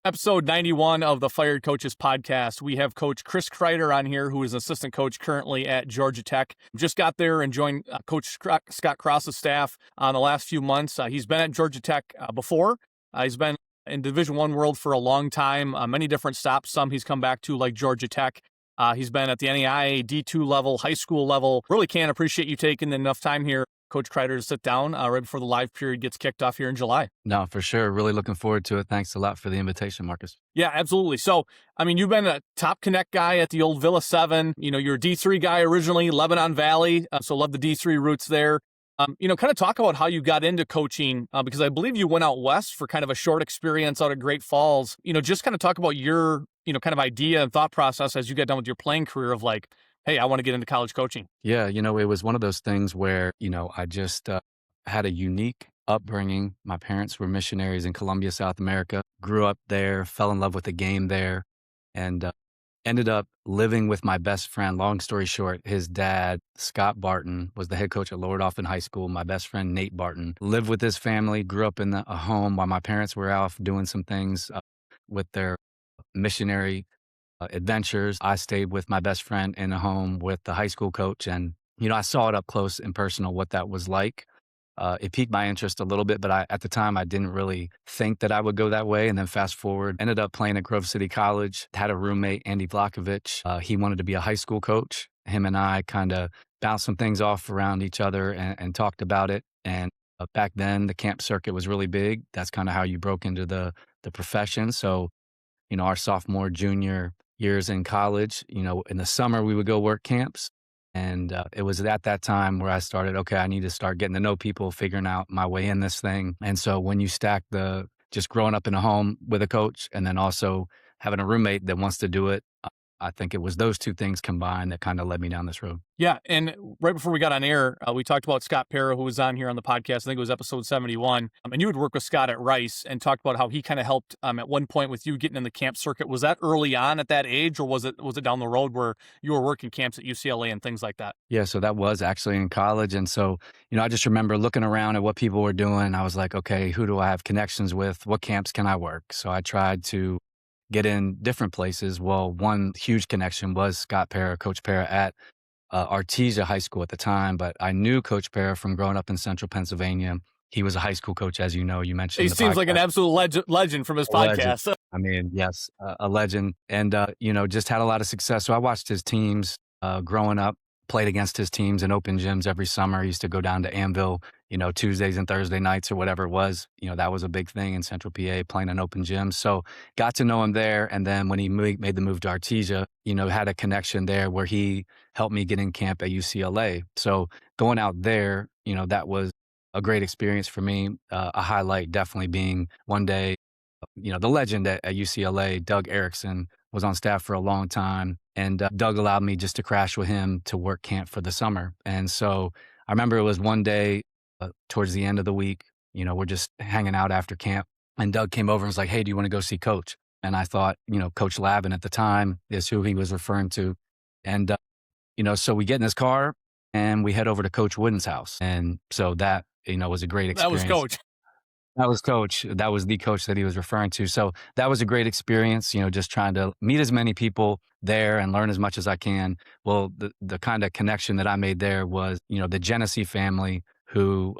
Episode 91 of the Fired Coaches podcast. We have Coach Chris Kreider on here, who is assistant coach currently at Georgia Tech. Just got there and joined Coach Scott Cross's staff on the last few months. He's been at Georgia Tech before. He's been in Division I world for a long time, many different stops. Some he's come back to, like Georgia Tech. He's been at the NAIA D2 level, high school level. Really can't appreciate you taking enough time here, Coach Kreider, to sit down right before the live period gets kicked off here in July. No, for sure. Really looking forward to it. Thanks a lot for the invitation, Marcus. Yeah, absolutely. So, I mean, you've been a top connect guy at the old Villa 7. You're a D3 guy originally, Lebanon Valley. So love the D3 roots there. Kind of talk about how you got into coaching, because I believe you went out west for kind of a short experience out at Great Falls. Just kind of talk about your, kind of idea and thought process as you get done with your playing career of like, hey, I want to get into college coaching. Yeah, it was one of those things where, I just had a unique upbringing. My parents were missionaries in Colombia, South America, grew up there, fell in love with the game there, and ended up living with my best friend. Long story short, his dad, Scott Barton, was the head coach at Lower Dauphin High School. My best friend, Nate Barton, lived with his family, grew up in a home while my parents were off doing some things with their missionary adventures. I stayed with my best friend in a home with the high school coach. And, I saw it up close and personal what that was like. It piqued my interest a little bit, but at the time I didn't really think that I would go that way. And then fast forward, ended up playing at Grove City College, had a roommate, Andy Vlakovich. He wanted to be a high school coach. Him and I kind of bounced some things off around each other and talked about it. And back then the camp circuit was really big. That's kind of how you broke into the profession. So, our sophomore, junior years in college, in the summer we would go work camps. And it was at that time where I started, okay, I need to start getting to know people, figuring out my way in this thing. And so when you stack just growing up in a home with a coach and then also having a roommate that wants to do it, I think it was those two things combined that kind of led me down this road. Yeah. And right before we got on air, we talked about Scott Pera, who was on here on the podcast. I think it was episode 71. And you would work with Scott at Rice and talked about how he kind of helped at one point with you getting in the camp circuit. Was that early on at that age, or was it down the road where you were working camps at UCLA and things like that? Yeah. So that was actually in college. And so, I just remember looking around at what people were doing. I was like, okay, who do I have connections with? What camps can I work? So I tried to get in different places. Well, one huge connection was Scott Pera, Coach Pera at Artesia High School at the time, but I knew Coach Pera from growing up in Central Pennsylvania. He was a high school coach, as you know, you mentioned. He seems like an absolute legend from his podcast. I mean, yes, a legend. And, just had a lot of success. So I watched his teams growing up, played against his teams in open gyms every summer. He used to go down to Anvil, Tuesdays and Thursday nights or whatever it was. That was a big thing in Central PA, playing in open gyms. So got to know him there. And then when he made the move to Artesia, had a connection there where he helped me get in camp at UCLA. So going out there, that was a great experience for me. A highlight definitely being one day, the legend at UCLA, Doug Erickson, was on staff for a long time. And Doug allowed me just to crash with him to work camp for the summer. And so I remember it was one day towards the end of the week, we're just hanging out after camp. And Doug came over and was like, hey, do you want to go see Coach? And I thought, Coach Lavin at the time is who he was referring to. And, so we get in his car and we head over to Coach Wooden's house. And so that, was a great experience. That was Coach. That was Coach. That was the coach that he was referring to. So that was a great experience, just trying to meet as many people there and learn as much as I can. Well, the kind of connection that I made there was, the Genesee family, who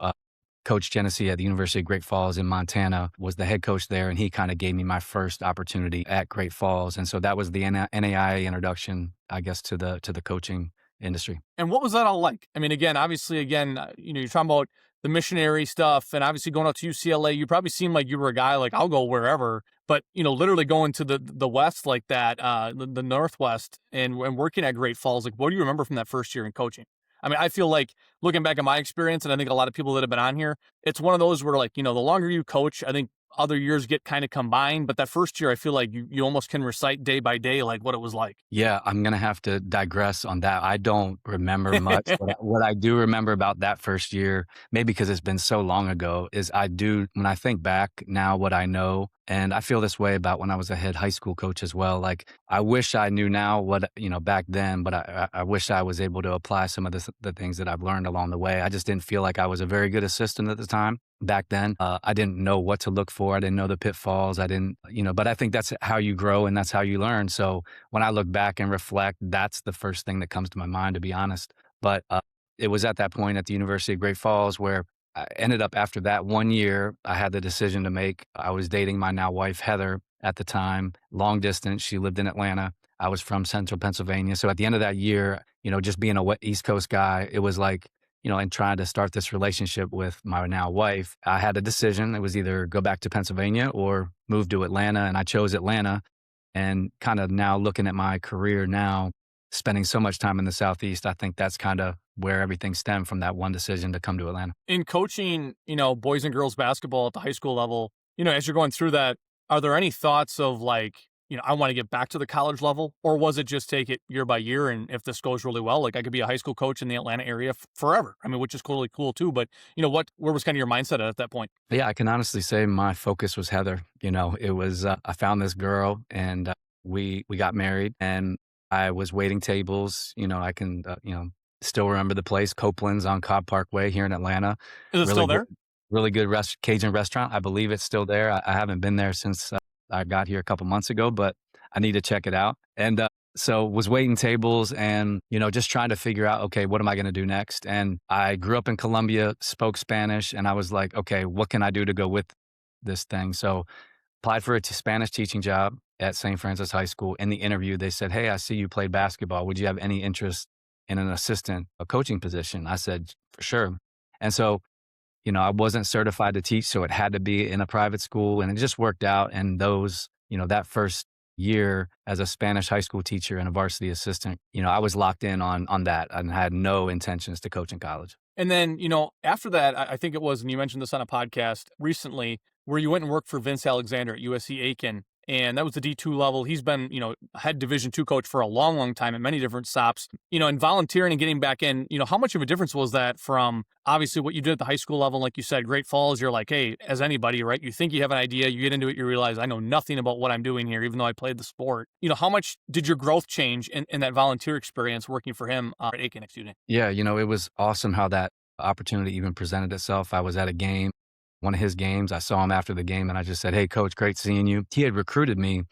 Coach Genesee at the University of Great Falls in Montana was the head coach there. And he kind of gave me my first opportunity at Great Falls. And so that was the NAIA introduction, I guess, to the coaching industry. And what was that all like? I mean, obviously, you're talking about the missionary stuff and obviously going out to UCLA, you probably seemed like you were a guy like, I'll go wherever, but literally going to the West like that, the Northwest and working at Great Falls, like, what do you remember from that first year in coaching? I mean, I feel like looking back at my experience, and I think a lot of people that have been on here, it's one of those where like, the longer you coach, I think other years get kind of combined, but that first year, I feel like you almost can recite day by day, like what it was like. Yeah, I'm going to have to digress on that. I don't remember much. What I do remember about that first year, maybe because it's been so long ago, is when I think back now, what I know, And I feel this way about when I was a head high school coach as well. Like, I wish I knew now what, back then, but I wish I was able to apply some of the things that I've learned along the way. I just didn't feel like I was a very good assistant at the time. Back then, I didn't know what to look for. I didn't know the pitfalls. I didn't, but I think that's how you grow and that's how you learn. So when I look back and reflect, that's the first thing that comes to my mind, to be honest. But it was at that point at the University of Great Falls where I ended up, after that 1 year, I had the decision to make. I was dating my now wife, Heather, at the time, long distance. She lived in Atlanta. I was from central Pennsylvania. So at the end of that year, just being a East Coast guy, it was like, and trying to start this relationship with my now wife, I had a decision. It was either go back to Pennsylvania or move to Atlanta. And I chose Atlanta. And kind of now looking at my career now, spending so much time in the Southeast, I think that's kind of where everything stemmed from, that one decision to come to Atlanta. In coaching, boys and girls basketball at the high school level, as you're going through that, are there any thoughts of like, I want to get back to the college level? Or was it just take it year by year? And if this goes really well, like I could be a high school coach in the Atlanta area forever. I mean, which is totally cool too. But where was kind of your mindset at that point? Yeah, I can honestly say my focus was Heather. It was, I found this girl and we got married, and I was waiting tables. I can, still remember the place, Copeland's on Cobb Parkway here in Atlanta. Is it still there? Really good Cajun restaurant. I believe it's still there. I haven't been there since I got here a couple months ago, but I need to check it out. And so was waiting tables and, just trying to figure out, okay, what am I going to do next? And I grew up in Colombia, spoke Spanish, and I was like, okay, what can I do to go with this thing? So applied for a Spanish teaching job at St. Francis High School. In the interview, they said, hey, I see you played basketball. Would you have any interest in an assistant, a coaching position? I said, for sure. And so, I wasn't certified to teach, so it had to be in a private school, and it just worked out. And those, that first year as a Spanish high school teacher and a varsity assistant, I was locked in on that and had no intentions to coach in college. And then, after that, I think it was, and you mentioned this on a podcast recently, where you went and worked for Vince Alexander at USC Aiken. And that was the D2 level. He's been, head Division II coach for a long, long time at many different stops, and volunteering and getting back in, how much of a difference was that from obviously what you did at the high school level? Like you said, Great Falls, you're like, hey, as anybody, right? You think you have an idea, you get into it, you realize I know nothing about what I'm doing here, even though I played the sport. How much did your growth change in that volunteer experience working for him at Aiken, excuse me? Yeah, it was awesome how that opportunity even presented itself. I was at a game, one of his games. I saw him after the game and I just said, hey, coach, great seeing you. He had recruited me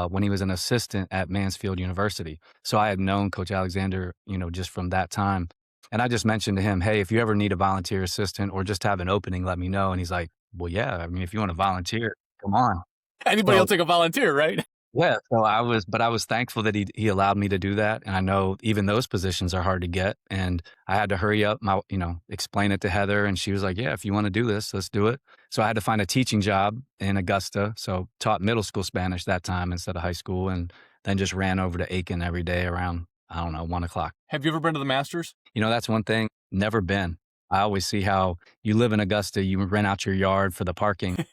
when he was an assistant at Mansfield University. So I had known Coach Alexander, just from that time. And I just mentioned to him, hey, if you ever need a volunteer assistant or just have an opening, let me know. And he's like, well, yeah, I mean, if you want to volunteer, come on. Anybody will take a volunteer, right? Yeah. So I was thankful that he allowed me to do that. And I know even those positions are hard to get. And I had to hurry up, explain it to Heather. And she was like, yeah, if you want to do this, let's do it. So I had to find a teaching job in Augusta. So taught middle school Spanish that time instead of high school. And then just ran over to Aiken every day around, 1:00. Have you ever been to the Masters? That's one thing. Never been. I always see how you live in Augusta, you rent out your yard for the parking.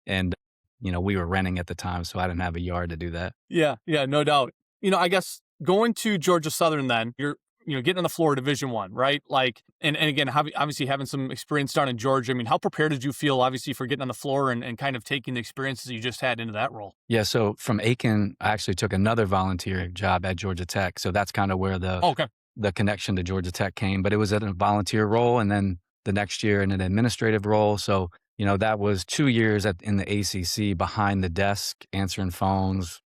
And we were renting at the time, so I didn't have a yard to do that. Yeah, no doubt. I guess going to Georgia Southern, then you're, getting on the floor of Division I, right? Like, and again, obviously having some experience down in Georgia. I mean, how prepared did you feel, obviously, for getting on the floor and kind of taking the experiences you just had into that role? Yeah, so from Aiken, I actually took another volunteer job at Georgia Tech. So that's kind of where the connection to Georgia Tech came. But it was at a volunteer role, and then the next year in an administrative role. So that was 2 years in the ACC behind the desk, answering phones,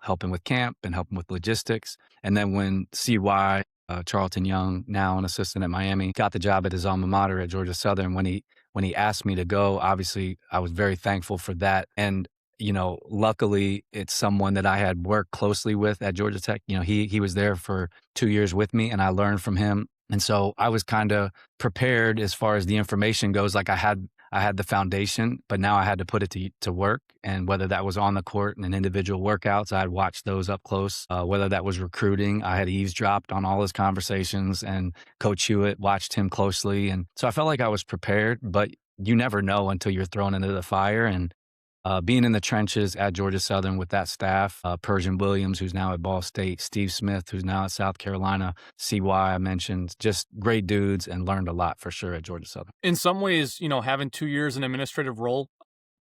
helping with camp and helping with logistics. And then when CY, Charlton Young, now an assistant at Miami, got the job at his alma mater at Georgia Southern, when he asked me to go, obviously I was very thankful for that. And, luckily it's someone that I had worked closely with at Georgia Tech. He was there for 2 years with me and I learned from him. And so I was kind of prepared as far as the information goes. Like I had the foundation, but now I had to put it to work. And whether that was on the court and in individual workouts, I had watched those up close. Whether that was recruiting, I had eavesdropped on all his conversations, and Coach Hewitt watched him closely. And so I felt like I was prepared, but you never know until you're thrown into the fire. And being in the trenches at Georgia Southern with that staff, Persian Williams, who's now at Ball State, Steve Smith, who's now at South Carolina, CY I mentioned, just great dudes, and learned a lot for sure at Georgia Southern. In some ways, having 2 years in an administrative role,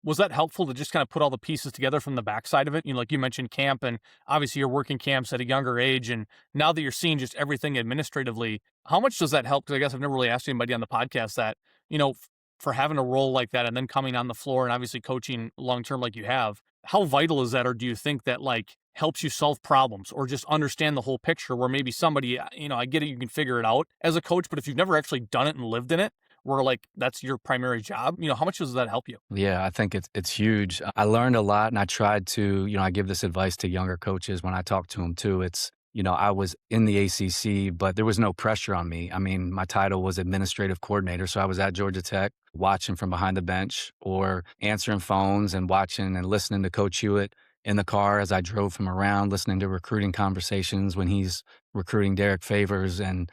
Was that helpful to just kind of put all the pieces together from the backside of it? Like you mentioned camp, and obviously you're working camps at a younger age. And now that you're seeing just everything administratively, how much does that help? Because I guess I've never really asked anybody on the podcast that, for having a role like that and then coming on the floor and obviously coaching long-term like you have, how vital is that? Or do you think that helps you solve problems or just understand the whole picture where maybe somebody, I get it, you can figure it out as a coach, but if you've never actually done it and lived in it, where that's your primary job, how much does that help you? Yeah, I think it's huge. I learned a lot, and I tried to, I give this advice to younger coaches when I talk to them too. It's, I was in the ACC, but there was no pressure on me. I mean, my title was administrative coordinator, so I was at Georgia Tech watching from behind the bench or answering phones and watching and listening to Coach Hewitt in the car as I drove him around, listening to recruiting conversations when he's recruiting Derek Favors and,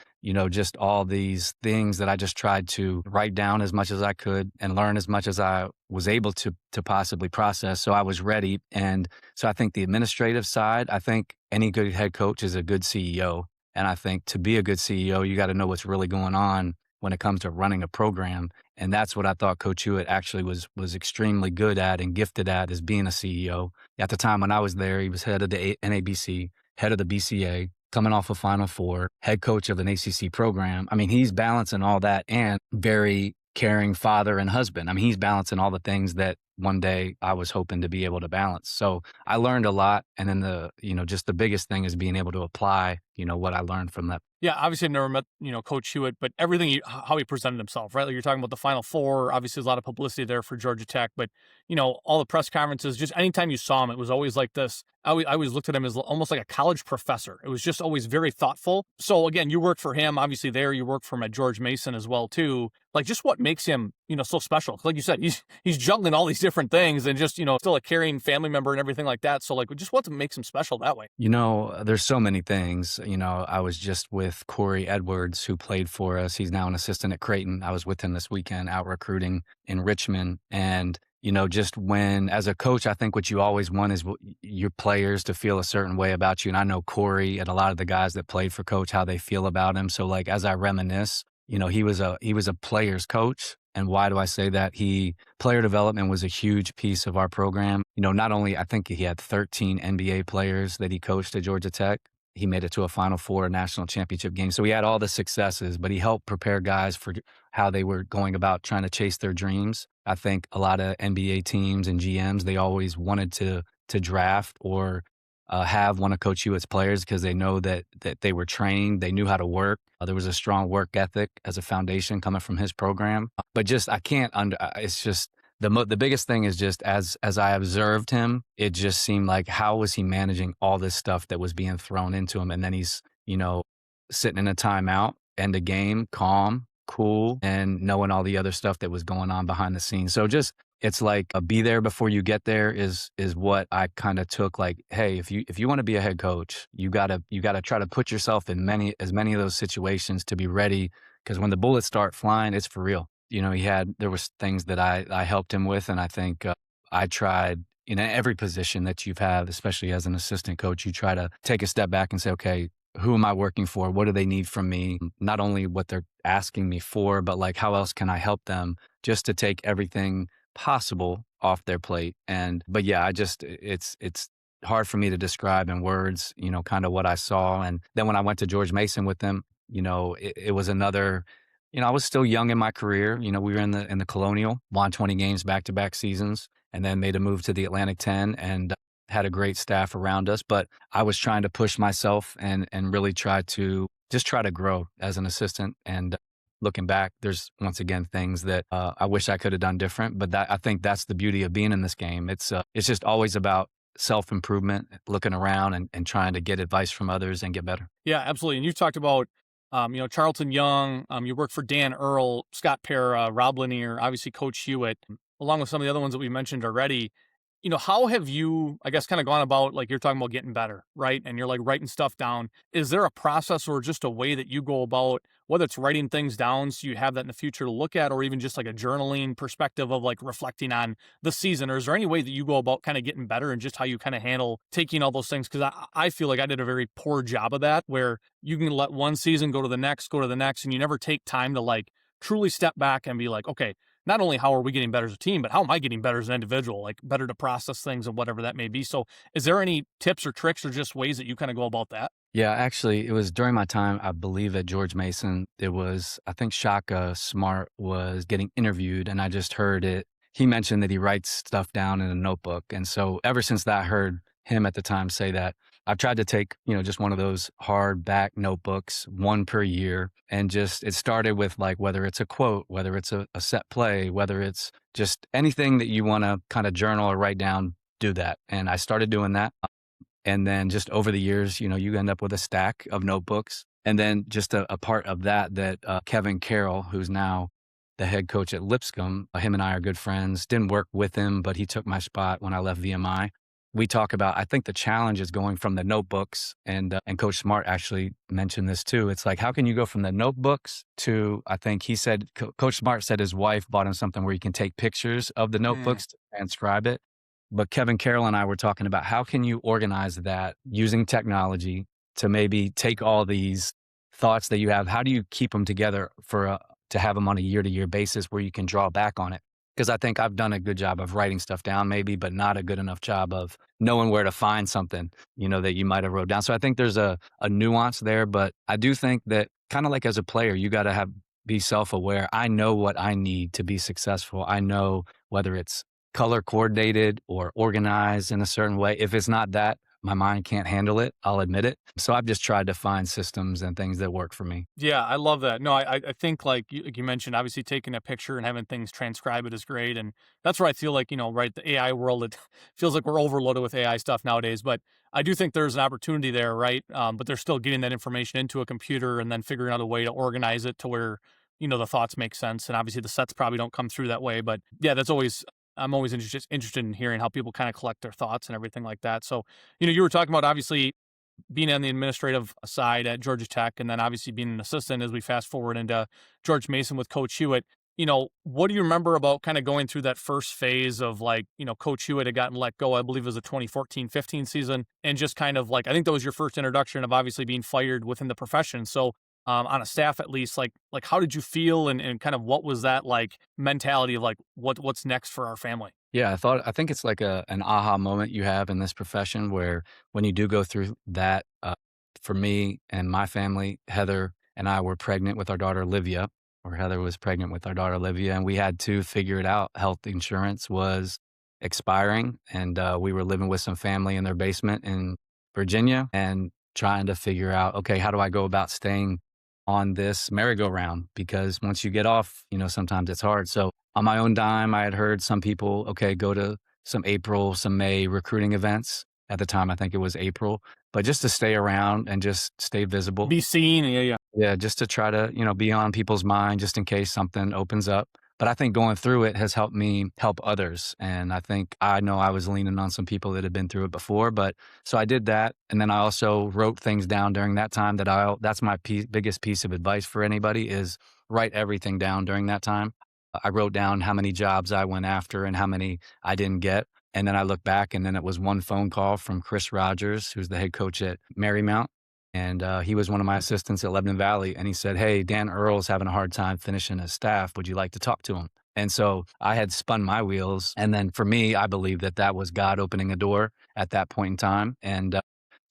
just all these things that I just tried to write down as much as I could and learn as much as I was able to possibly process. So I was ready. And so I think the administrative side, I think any good head coach is a good CEO. And I think to be a good CEO, you got to know what's really going on when it comes to running a program. And that's what I thought Coach Hewitt actually was extremely good at and gifted at, is being a CEO. At the time when I was there, he was head of the NABC, head of the BCA, coming off of Final Four, head coach of an ACC program. I mean, he's balancing all that and very caring father and husband. I mean, he's balancing all the things that one day I was hoping to be able to balance. So I learned a lot. And then just the biggest thing is being able to apply, what I learned from that. Yeah, obviously I've never met, Coach Hewitt, but everything, how he presented himself, right? Like you're talking about the Final Four, obviously there's a lot of publicity there for Georgia Tech, but, all the press conferences, just anytime you saw him, it was always like this. I always looked at him as almost like a college professor. It was just always very thoughtful. So again, you worked for him, obviously there, you worked for him at George Mason as well too. Like just what makes him, so special? Like you said, he's juggling all these different things and just, still a caring family member and everything like that. So like just what makes him special that way? There's so many things. I was just with Corey Edwards, who played for us. He's now an assistant at Creighton. I was with him this weekend out recruiting in Richmond. And, just when, as a coach, I think what you always want is your players to feel a certain way about you. And I know Corey and a lot of the guys that played for Coach, how they feel about him. So like, as I reminisce, he was a player's coach. And why do I say that? Player development was a huge piece of our program. Not only, I think he had 13 NBA players that he coached at Georgia Tech. He made it to a Final Four national championship game. So he had all the successes, but he helped prepare guys for how they were going about trying to chase their dreams. I think a lot of NBA teams and GMs, they always wanted to draft or have one of Coach Hewitt's players because they know that they were trained, they knew how to work. There was a strong work ethic as a foundation coming from his program. But just, it's just, the biggest thing is just as I observed him, it just seemed like, how was he managing all this stuff that was being thrown into him? And then he's, sitting in a timeout, end a game, calm, cool, and knowing all the other stuff that was going on behind the scenes. So just, it's like be there before you get there is what I kind of took. Like, hey, if you want to be a head coach, you gotta try to put yourself in as many of those situations to be ready. Because when the bullets start flying, it's for real. There was things that I helped him with. And I think I tried in every position that you've had, especially as an assistant coach, you try to take a step back and say, okay, who am I working for? What do they need from me? Not only what they're asking me for, but like, how else can I help them, just to take everything possible off their plate. But yeah, it's hard for me to describe in words, kind of what I saw. And then when I went to George Mason with them, it was another, I was still young in my career. We were in the Colonial, won 20 games back-to-back seasons, and then made a move to the Atlantic 10 and had a great staff around us. But I was trying to push myself and really try to grow as an assistant. And looking back, there's once again things that I wish I could have done different. But I think that's the beauty of being in this game. It's just always about self-improvement, looking around and trying to get advice from others and get better. Yeah, absolutely. And you talked about Charlton Young, you work for Dan Earl, Scott Pera, Rob Lanier, obviously Coach Hewitt, along with some of the other ones that we mentioned already. How have you, I guess, kind of gone about, like you're talking about getting better, right? And you're like writing stuff down. Is there a process or just a way that you go about, whether it's writing things down so you have that in the future to look at, or even just like a journaling perspective of like reflecting on the season? Or is there any way that you go about kind of getting better and just how you kind of handle taking all those things? Because I feel like I did a very poor job of that, where you can let one season go to the next, and you never take time to like truly step back and be like, okay, not only how are we getting better as a team, but how am I getting better as an individual, like better to process things and whatever that may be. So is there any tips or tricks or just ways that you kind of go about that? Yeah, actually, it was during my time, I believe, at George Mason. It was, I think Shaka Smart was getting interviewed, and I just heard it. He mentioned that he writes stuff down in a notebook. And so ever since that, I heard him at the time say that. I've tried to take, just one of those hardback notebooks, one per year. And just, it started with like, whether it's a quote, whether it's a set play, whether it's just anything that you want to kind of journal or write down, do that. And I started doing that. And then just over the years, you end up with a stack of notebooks. And then just a part of that Kevin Carroll, who's now the head coach at Lipscomb, him and I are good friends. Didn't work with him, but he took my spot when I left VMI. We talk about, I think the challenge is going from the notebooks, and Coach Smart actually mentioned this too. It's like, how can you go from the notebooks to, I think he said, Coach Smart said his wife bought him something where you can take pictures of the notebooks to transcribe it. But Kevin Carroll and I were talking about how can you organize that using technology to maybe take all these thoughts that you have, how do you keep them together to have them on a year-to-year basis where you can draw back on it? Because I think I've done a good job of writing stuff down maybe, but not a good enough job of knowing where to find something, that you might have wrote down. So I think there's a nuance there, but I do think that kind of like as a player, you got to be self-aware. I know what I need to be successful. I know whether it's color coordinated or organized in a certain way. If it's not that, my mind can't handle it. I'll admit it. So I've just tried to find systems and things that work for me. Yeah, I love that. No, I think like you mentioned, obviously taking a picture and having things transcribe it is great. And that's where I feel like, right, the AI world, it feels like we're overloaded with AI stuff nowadays. But I do think there's an opportunity there, right? But they're still getting that information into a computer and then figuring out a way to organize it to where, the thoughts make sense. And obviously the sets probably don't come through that way. But yeah, I'm always interested in hearing how people kind of collect their thoughts and everything like that. So, you were talking about obviously being on the administrative side at Georgia Tech, and then obviously being an assistant as we fast forward into George Mason with Coach Hewitt. What do you remember about kind of going through that first phase of like, Coach Hewitt had gotten let go, I believe it was a 2014-15 season, and just kind of like, I think that was your first introduction of obviously being fired within the profession. So on a staff at least, like how did you feel and kind of what was that like mentality of like what's next for our family? Yeah, I think it's like an aha moment you have in this profession where when you do go through that, for me and my family, Heather and I were pregnant with our daughter Olivia, or Heather was pregnant with our daughter Olivia, and we had to figure it out. Health insurance was expiring, and we were living with some family in their basement in Virginia and trying to figure out, okay, how do I go about staying on this merry-go-round? Because once you get off, sometimes it's hard. So on my own dime, I had heard some people, okay, go to some April, some May recruiting events. At the time, I think it was April, but just to stay around and just stay visible. Be seen. Yeah. Yeah, just to try to, be on people's mind just in case something opens up. But I think going through it has helped me help others. And I know I was leaning on some people that had been through it before. But so I did that. And then I also wrote things down during that time that's my biggest piece of advice for anybody is write everything down during that time. I wrote down how many jobs I went after and how many I didn't get. And then I look back and then it was one phone call from Chris Rogers, who's the head coach at Marymount. And he was one of my assistants at Lebanon Valley. And he said, hey, Dan Earl's having a hard time finishing his staff. Would you like to talk to him? And so I had spun my wheels. And then for me, I believe that was God opening a door at that point in time. And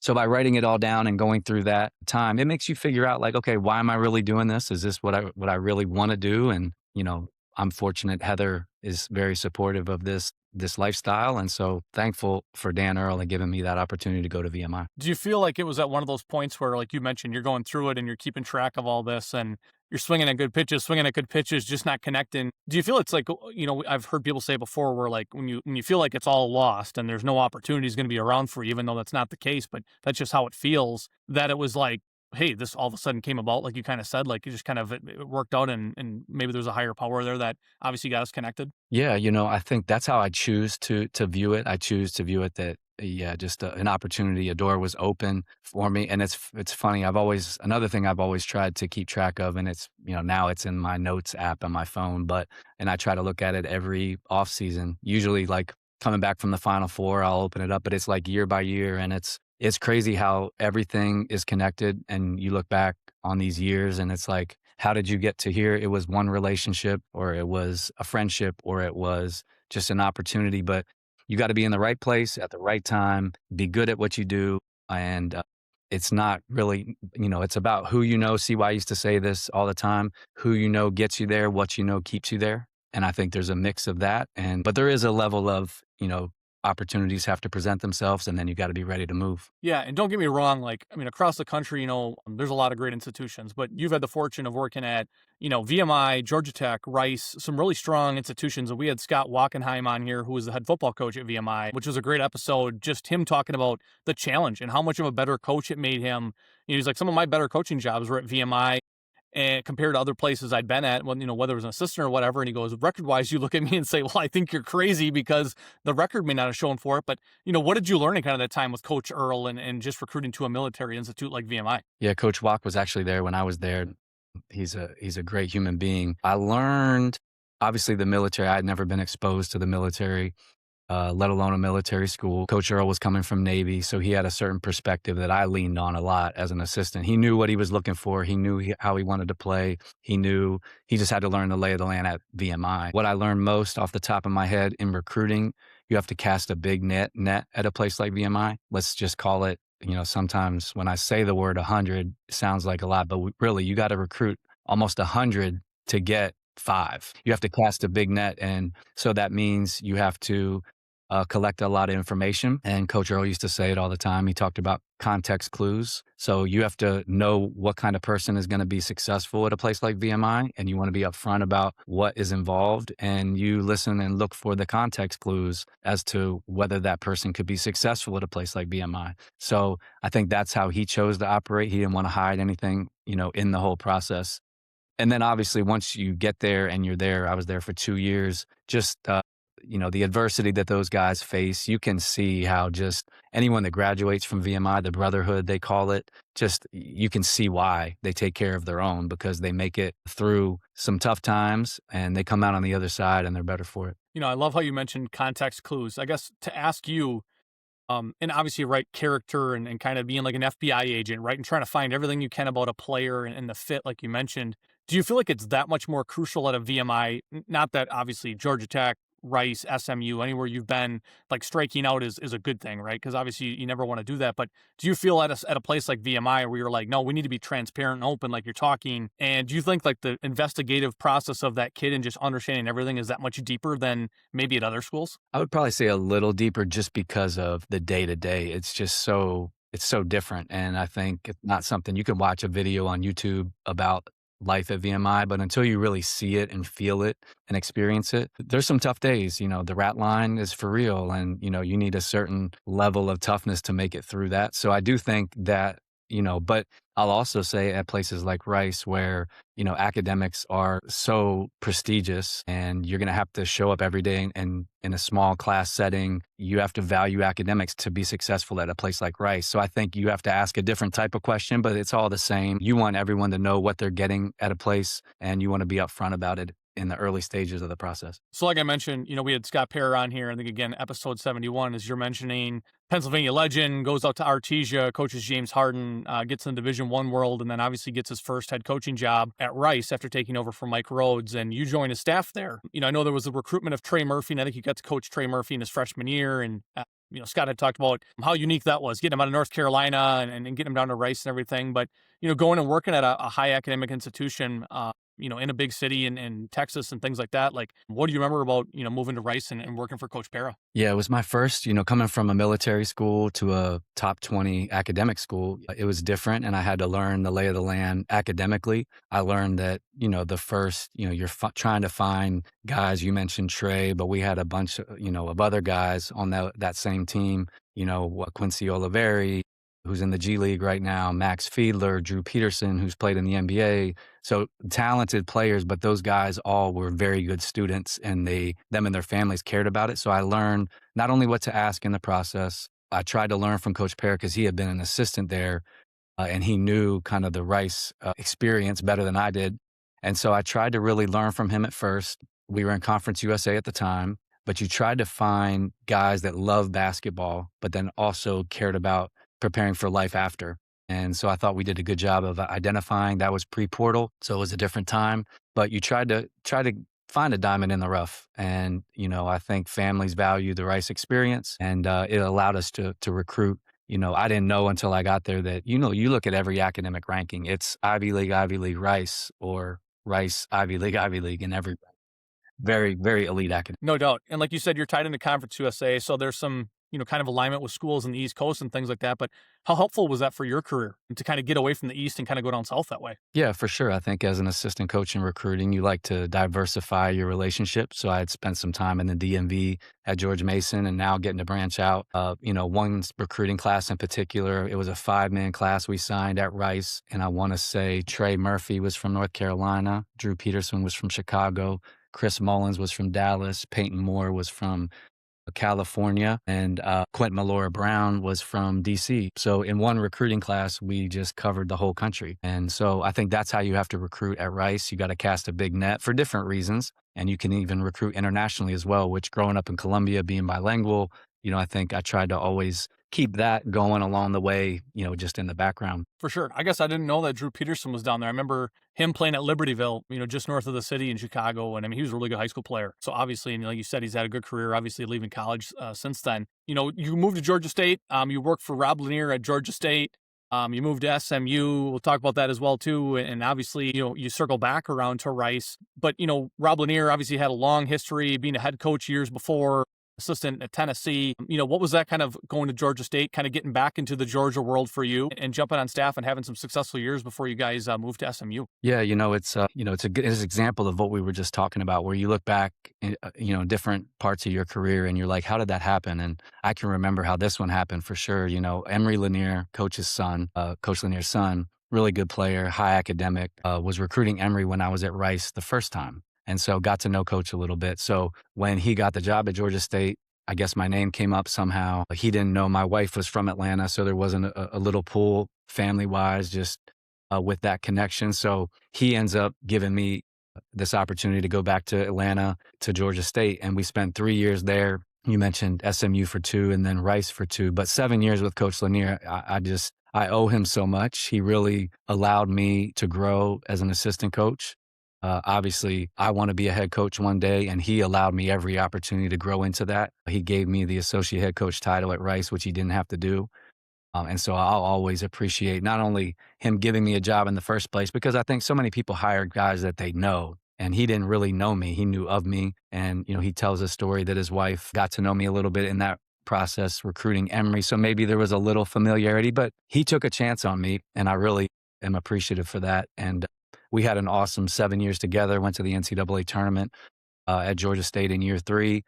so by writing it all down and going through that time, it makes you figure out like, okay, why am I really doing this? Is this what I really want to do? And, I'm fortunate Heather is very supportive of this lifestyle. And so thankful for Dan Earl and giving me that opportunity to go to VMI. Do you feel like it was at one of those points where, like you mentioned, you're going through it and you're keeping track of all this and you're swinging at good pitches, just not connecting? Do you feel it's like, I've heard people say before where like when you feel like it's all lost and there's no opportunities going to be around for you, even though that's not the case, but that's just how it feels, that it was like, hey, this all of a sudden came about, like you kind of said, like you just kind of it worked out and maybe there's a higher power there that obviously got us connected? Yeah, I think that's how I choose to view it. I choose to view it that, just an opportunity, a door was open for me. And it's funny. Another thing I've always tried to keep track of, and it's, now it's in my notes app on my phone, and I try to look at it every off season, usually like coming back from the Final Four, I'll open it up, but it's like year by year. And it's crazy how everything is connected and you look back on these years and it's like how did you get to here? It was one relationship, or it was a friendship, or it was just an opportunity. But you got to be in the right place at the right time, be good at what you do. And it's not really, it's about who you know. See why I used to say this all the time: who you know gets you there, what you know keeps you there. And I think there's a mix of that. But there is a level of, opportunities have to present themselves, and then you got to be ready to move. Yeah, and don't get me wrong, across the country, there's a lot of great institutions, but you've had the fortune of working at, VMI, Georgia Tech, Rice, some really strong institutions. And we had Scott Wachenheim on here, who was the head football coach at VMI, which was a great episode. Just him talking about the challenge and how much of a better coach it made him. He's like, some of my better coaching jobs were at VMI. And compared to other places I'd been at, when, whether it was an assistant or whatever, and he goes, record-wise, you look at me and say, well, I think you're crazy because the record may not have shown for it. But, what did you learn in kind of that time with Coach Earl and just recruiting to a military institute like VMI? Yeah, Coach Wack was actually there when I was there. He's a great human being. I learned, obviously, the military. I had never been exposed to the military, let alone a military school. Coach Earl was coming from Navy, so he had a certain perspective that I leaned on a lot as an assistant. He knew what he was looking for. He knew how he wanted to play. He just had to learn the lay of the land at VMI. What I learned most off the top of my head in recruiting, you have to cast a big net at a place like VMI. Let's just call it, sometimes when I say the word 100, it sounds like a lot, but really you got to recruit almost 100 to get 5. You have to cast a big net. And so that means you have to collect a lot of information. And Coach Earl used to say it all the time. He talked about context clues. So you have to know what kind of person is going to be successful at a place like VMI, and you want to be upfront about what is involved, and you listen and look for the context clues as to whether that person could be successful at a place like VMI. So I think that's how he chose to operate. He didn't want to hide anything, in the whole process. And then obviously once you get there and you're there, I was there for 2 years, just the adversity that those guys face, you can see how just anyone that graduates from VMI, the brotherhood, they call it, just you can see why they take care of their own, because they make it through some tough times and they come out on the other side and they're better for it. I love how you mentioned context clues. I guess to ask you, and obviously, right, character and kind of being like an FBI agent, right, and trying to find everything you can about a player and the fit, like you mentioned. Do you feel like it's that much more crucial at a VMI? Not that obviously Georgia Tech, Rice, SMU, anywhere you've been, like striking out is a good thing, right? Because obviously you never want to do that. But do you feel at a place like VMI where you're like, no, we need to be transparent and open, like you're talking? And do you think like the investigative process of that kid and just understanding everything is that much deeper than maybe at other schools? I would probably say a little deeper, just because of the day-to-day. It's just it's so different. And I think it's not something you can watch a video on YouTube about life at VMI, but until you really see it and feel it and experience it, there's some tough days. The rat line is for real, and you need a certain level of toughness to make it through that. So I do think that, but I'll also say at places like Rice, where academics are so prestigious and you're going to have to show up every day, and in a small class setting, you have to value academics to be successful at a place like Rice. So I think you have to ask a different type of question, but it's all the same. You want everyone to know what they're getting at a place, and you want to be upfront about it in the early stages of the process. So like I mentioned, we had Scott Pera on here. I think, again, episode 71, as you're mentioning, Pennsylvania legend, goes out to Artesia, coaches James Harden, gets in the Division I world, and then obviously gets his first head coaching job at Rice after taking over from Mike Rhodes, and you joined his staff there. I know there was the recruitment of Trey Murphy, and I think you got to coach Trey Murphy in his freshman year, and Scott had talked about how unique that was, getting him out of North Carolina and getting him down to Rice and everything. But, going and working at a high academic institution, in a big city in Texas and things like that. Like, what do you remember about, moving to Rice and working for Coach Pera? Yeah, it was my first, coming from a military school to a top 20 academic school. It was different, and I had to learn the lay of the land academically. I learned that, the first, you're trying to find guys. You mentioned Trey, but we had a bunch of other guys on that same team, Quincy Oliveri, who's in the G League right now, Max Fiedler, Drew Peterson, who's played in the NBA. So talented players, but those guys all were very good students, and them and their families cared about it. So I learned not only what to ask in the process, I tried to learn from Coach Pera because he had been an assistant there, and he knew kind of the Rice experience better than I did. And so I tried to really learn from him at first. We were in Conference USA at the time, but you tried to find guys that love basketball, but then also cared about preparing for life after. And so I thought we did a good job of identifying. That was pre-portal, so it was a different time. But you try to find a diamond in the rough. And, I think families value the Rice experience, and it allowed us to recruit. I didn't know until I got there that, you look at every academic ranking, it's Ivy League, Rice, or Rice, Ivy League, and every very, very elite academic. No doubt. And like you said, you're tied into Conference USA, so there's some, kind of alignment with schools in the East Coast and things like that. But how helpful was that for your career to kind of get away from the East and kind of go down south that way? Yeah, for sure. I think as an assistant coach in recruiting, you like to diversify your relationship. So I had spent some time in the DMV at George Mason, and now getting to branch out. One recruiting class in particular, it was a 5-man class we signed at Rice. And I want to say Trey Murphy was from North Carolina. Drew Peterson was from Chicago. Chris Mullins was from Dallas. Peyton Moore was from California, and Quentin Malora Brown was from DC. So in one recruiting class, we just covered the whole country. And so I think that's how you have to recruit at Rice. You got to cast a big net for different reasons. And you can even recruit internationally as well, which growing up in Columbia, being bilingual, I think I tried to always keep that going along the way, just in the background. For sure. I guess I didn't know that Drew Peterson was down there. I remember him playing at Libertyville, just north of the city in Chicago. And I mean, he was a really good high school player. So obviously, and like you said, he's had a good career, obviously leaving college since then. You moved to Georgia State. You worked for Rob Lanier at Georgia State. You moved to SMU. We'll talk about that as well, too. And obviously, you circle back around to Rice. But, Rob Lanier obviously had a long history being a head coach years before. Assistant at Tennessee. What was that kind of going to Georgia State, kind of getting back into the Georgia world for you and jumping on staff and having some successful years before you guys moved to SMU? Yeah, it's a good example of what we were just talking about, where you look back, different parts of your career and you're like, how did that happen? And I can remember how this one happened for sure. Emory Lanier, Coach Lanier's son, really good player, high academic, was recruiting Emory when I was at Rice the first time. And so got to know Coach a little bit. So when he got the job at Georgia State, I guess my name came up somehow. He didn't know my wife was from Atlanta, so there wasn't a little pull family-wise, just with that connection. So he ends up giving me this opportunity to go back to Atlanta, to Georgia State, and we spent 3 years there. You mentioned SMU for 2 and then Rice for 2, but 7 years with Coach Lanier. I owe him so much. He really allowed me to grow as an assistant coach. Obviously, I want to be a head coach one day, and he allowed me every opportunity to grow into that. He gave me the associate head coach title at Rice, which he didn't have to do. And so I'll always appreciate not only him giving me a job in the first place, because I think so many people hire guys that they know, and he didn't really know me. He knew of me. And, he tells a story that his wife got to know me a little bit in that process, recruiting Emory. So maybe there was a little familiarity, but he took a chance on me, and I really am appreciative for that. And we had an awesome 7 years together, went to the NCAA tournament at Georgia State in year 3,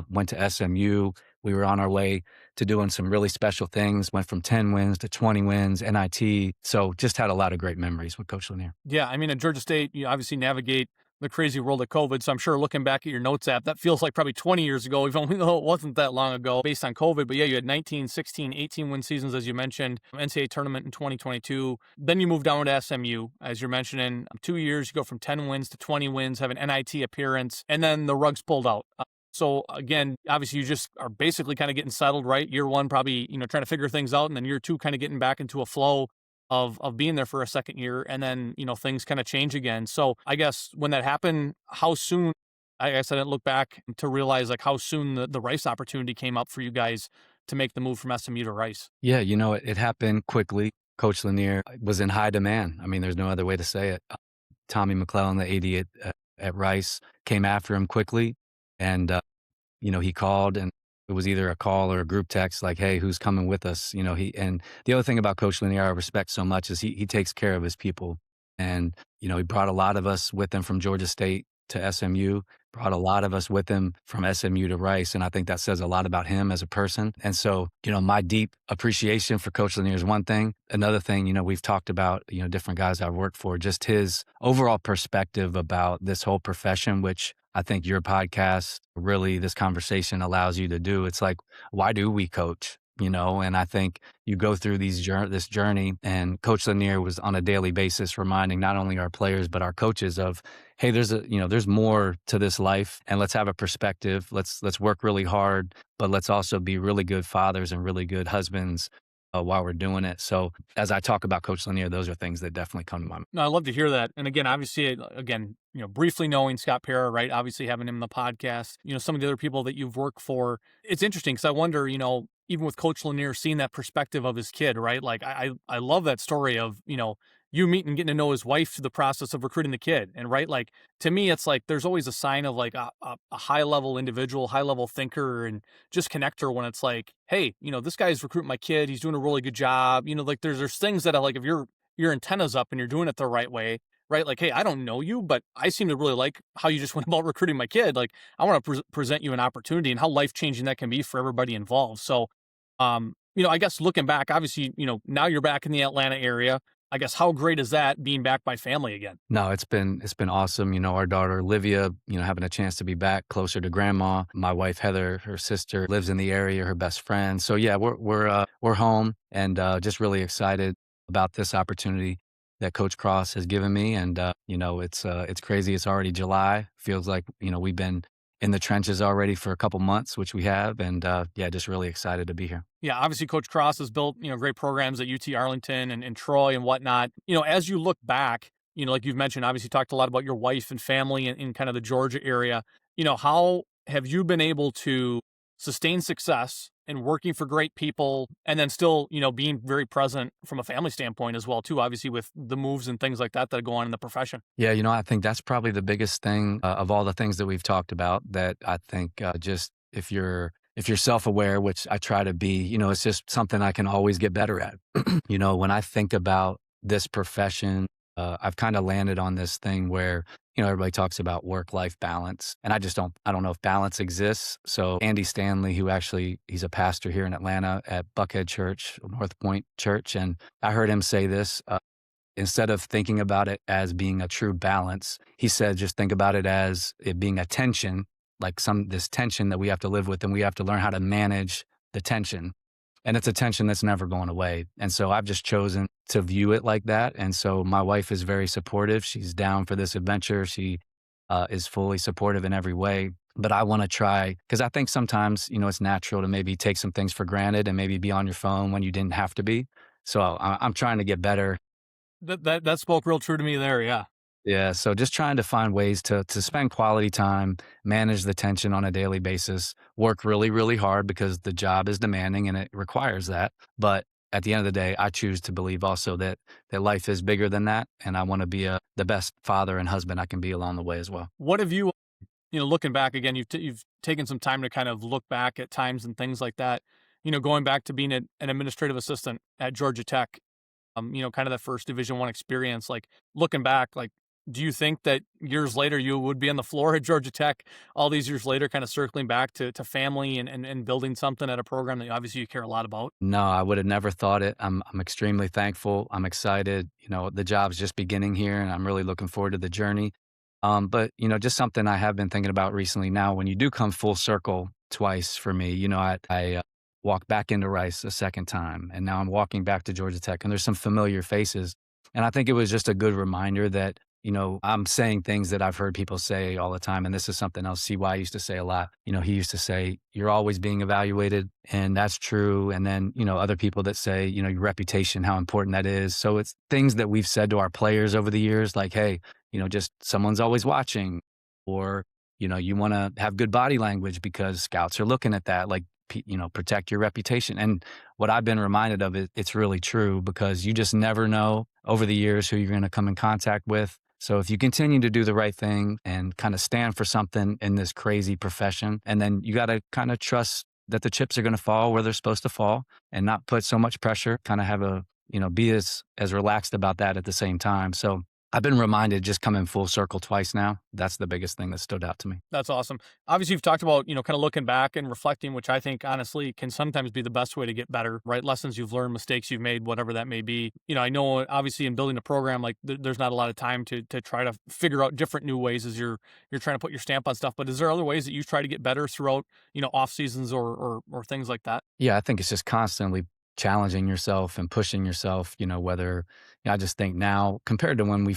went to SMU. We were on our way to doing some really special things, went from 10 wins to 20 wins, NIT. So just had a lot of great memories with Coach Lanier. Yeah, I mean, at Georgia State, you obviously navigate the crazy world of COVID. So I'm sure looking back at your notes app, that feels like probably 20 years ago, even though it wasn't that long ago based on COVID. But yeah, you had 19, 16, 18 win seasons, as you mentioned, NCAA tournament in 2022. Then you moved down to SMU, as you're mentioning. 2 years, you go from 10 wins to 20 wins, have an NIT appearance, and then the rug's pulled out. So again, obviously you just are basically kind of getting settled, right? Year 1, probably, trying to figure things out. And then year 2, kind of getting back into a flow of being there for a second year, and then, things kind of change again. So I guess when that happened, how soon, I guess I didn't look back to realize like how soon the Rice opportunity came up for you guys to make the move from SMU to Rice. Yeah, it happened quickly. Coach Lanier was in high demand. I mean, there's no other way to say it. Tommy McClellan, the AD at Rice, came after him quickly. And, he called, and it was either a call or a group text like, hey, who's coming with us? And the other thing about Coach Lanier I respect so much is he takes care of his people. And, he brought a lot of us with him from Georgia State to SMU, brought a lot of us with him from SMU to Rice. And I think that says a lot about him as a person. And so, my deep appreciation for Coach Lanier is one thing. Another thing, we've talked about, different guys I've worked for, just his overall perspective about this whole profession, which I think your podcast, really this conversation allows you to do. It's like, why do we coach? And I think you go through this journey, and Coach Lanier was on a daily basis reminding not only our players, but our coaches of, hey, there's more to this life, and let's have a perspective. Let's work really hard, but let's also be really good fathers and really good husbands while we're doing it. So as I talk about Coach Lanier, those are things that definitely come to my mind. No, I love to hear that. And again, obviously, again, briefly knowing Scott Pera, right? Obviously having him in the podcast, some of the other people that you've worked for, it's interesting because I wonder, even with Coach Lanier, seeing that perspective of his kid, right? Like I love that story of, you meeting and getting to know his wife through the process of recruiting the kid. And right, like to me, it's like there's always a sign of like a high level individual, high level thinker and just connector when it's like, hey, this guy's recruiting my kid. He's doing a really good job. Like there's things that I like if your antenna's up and you're doing it the right way, right? Like, hey, I don't know you, but I seem to really like how you just went about recruiting my kid. Like, I want to present you an opportunity and how life-changing that can be for everybody involved. So, I guess looking back, obviously, now you're back in the Atlanta area. I guess how great is that being back by family again? No, it's been awesome. Our daughter Olivia, having a chance to be back closer to grandma. My wife Heather, her sister, lives in the area, her best friend. So yeah, we're home and just really excited about this opportunity that Coach Cross has given me. And it's crazy. It's already July. Feels like we've been in the trenches already for a couple months, which we have. And yeah, just really excited to be here. Yeah, obviously Coach Cross has built, great programs at UT Arlington and Troy and whatnot. As you look back, like you've mentioned, obviously talked a lot about your wife and family in kind of the Georgia area. How have you been able to sustain success and working for great people and then still, being very present from a family standpoint as well, too, obviously with the moves and things like that that go on in the profession? Yeah, I think that's probably the biggest thing of all the things that we've talked about that I think just if you're self-aware, which I try to be, it's just something I can always get better at. When I think about this profession, I've kind of landed on this thing where, everybody talks about work-life balance, and I don't know if balance exists. So Andy Stanley, he's a pastor here in Atlanta at Buckhead Church, North Point Church, and I heard him say this, instead of thinking about it as being a true balance, he said, just think about it as it being a tension, like this tension that we have to live with, and we have to learn how to manage the tension. And it's a tension that's never going away. And so I've just chosen to view it like that. And so my wife is very supportive. She's down for this adventure. She is fully supportive in every way. But I want to try, because I think sometimes, it's natural to maybe take some things for granted and maybe be on your phone when you didn't have to be. So I'm trying to get better. That spoke real true to me there. Yeah. Yeah. So just trying to find ways to spend quality time, manage the tension on a daily basis, work really, really hard because the job is demanding and it requires that. But at the end of the day, I choose to believe also that life is bigger than that. And I want to be the best father and husband I can be along the way as well. What have you, looking back again, you've taken some time to kind of look back at times and things like that, going back to being an administrative assistant at Georgia Tech, kind of that first Division I experience, like looking back, like, do you think that years later you would be on the floor at Georgia Tech all these years later, kind of circling back to family and building something at a program that obviously you care a lot about? No, I would have never thought it. I'm extremely thankful. I'm excited. The job's just beginning here and I'm really looking forward to the journey. But just something I have been thinking about recently now, when you do come full circle twice for me, I walked back into Rice a second time and now I'm walking back to Georgia Tech and there's some familiar faces. And I think it was just a good reminder that I'm saying things that I've heard people say all the time. And this is something else CY used to say a lot. He used to say, you're always being evaluated. And that's true. And then, other people that say, your reputation, how important that is. So it's things that we've said to our players over the years, like, hey, just someone's always watching, or, you want to have good body language because scouts are looking at that, like, protect your reputation. And what I've been reminded of, it's really true because you just never know over the years who you're going to come in contact with. So if you continue to do the right thing and kind of stand for something in this crazy profession, and then you got to kind of trust that the chips are going to fall where they're supposed to fall and not put so much pressure, kind of have be as relaxed about that at the same time. So I've been reminded just coming full circle twice now. That's the biggest thing that stood out to me. That's awesome. Obviously, you've talked about, kind of looking back and reflecting, which I think honestly can sometimes be the best way to get better, right? Lessons you've learned, mistakes you've made, whatever that may be. I know obviously in building a program, like there's not a lot of time to try to figure out different new ways as you're trying to put your stamp on stuff. But is there other ways that you try to get better throughout, off seasons or things like that? Yeah, I think it's just constantly challenging yourself and pushing yourself, whether I just think now compared to when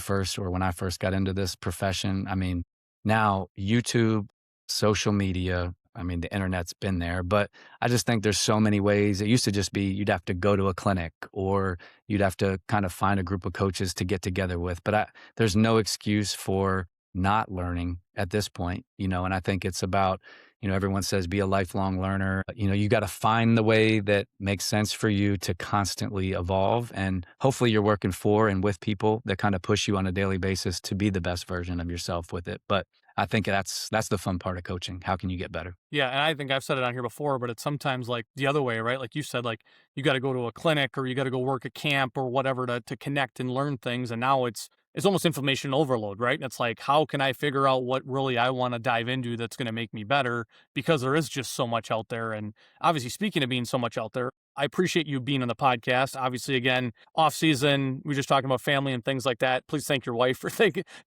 I first got into this profession, I mean, now YouTube, social media, I mean, the internet's been there, but I just think there's so many ways. It used to just be you'd have to go to a clinic or you'd have to kind of find a group of coaches to get together with. But there's no excuse for not learning at this point, and I think it's about, everyone says be a lifelong learner. You got to find the way that makes sense for you to constantly evolve. And hopefully you're working for and with people that kind of push you on a daily basis to be the best version of yourself with it. But I think that's the fun part of coaching. How can you get better? Yeah, and I think I've said it on here before, but it's sometimes like the other way, right? Like you said, like you got to go to a clinic or you got to go work a camp or whatever to connect and learn things. And now it's almost information overload, right? And it's like, how can I figure out what really I want to dive into that's going to make me better? Because there is just so much out there. And obviously, speaking of being so much out there, I appreciate you being on the podcast. Obviously, again, off season, we're just talking about family and things like that. Please thank your wife for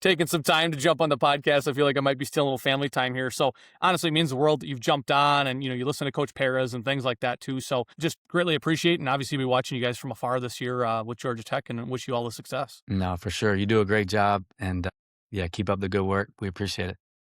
taking some time to jump on the podcast. I feel like I might be stealing a little family time here. So honestly, it means the world that you've jumped on and, you listen to Coach Pera's and things like that too. So just greatly appreciate it. And obviously be watching you guys from afar this year with Georgia Tech and wish you all the success. No, for sure. You do a great job. And yeah, keep up the good work. We appreciate it.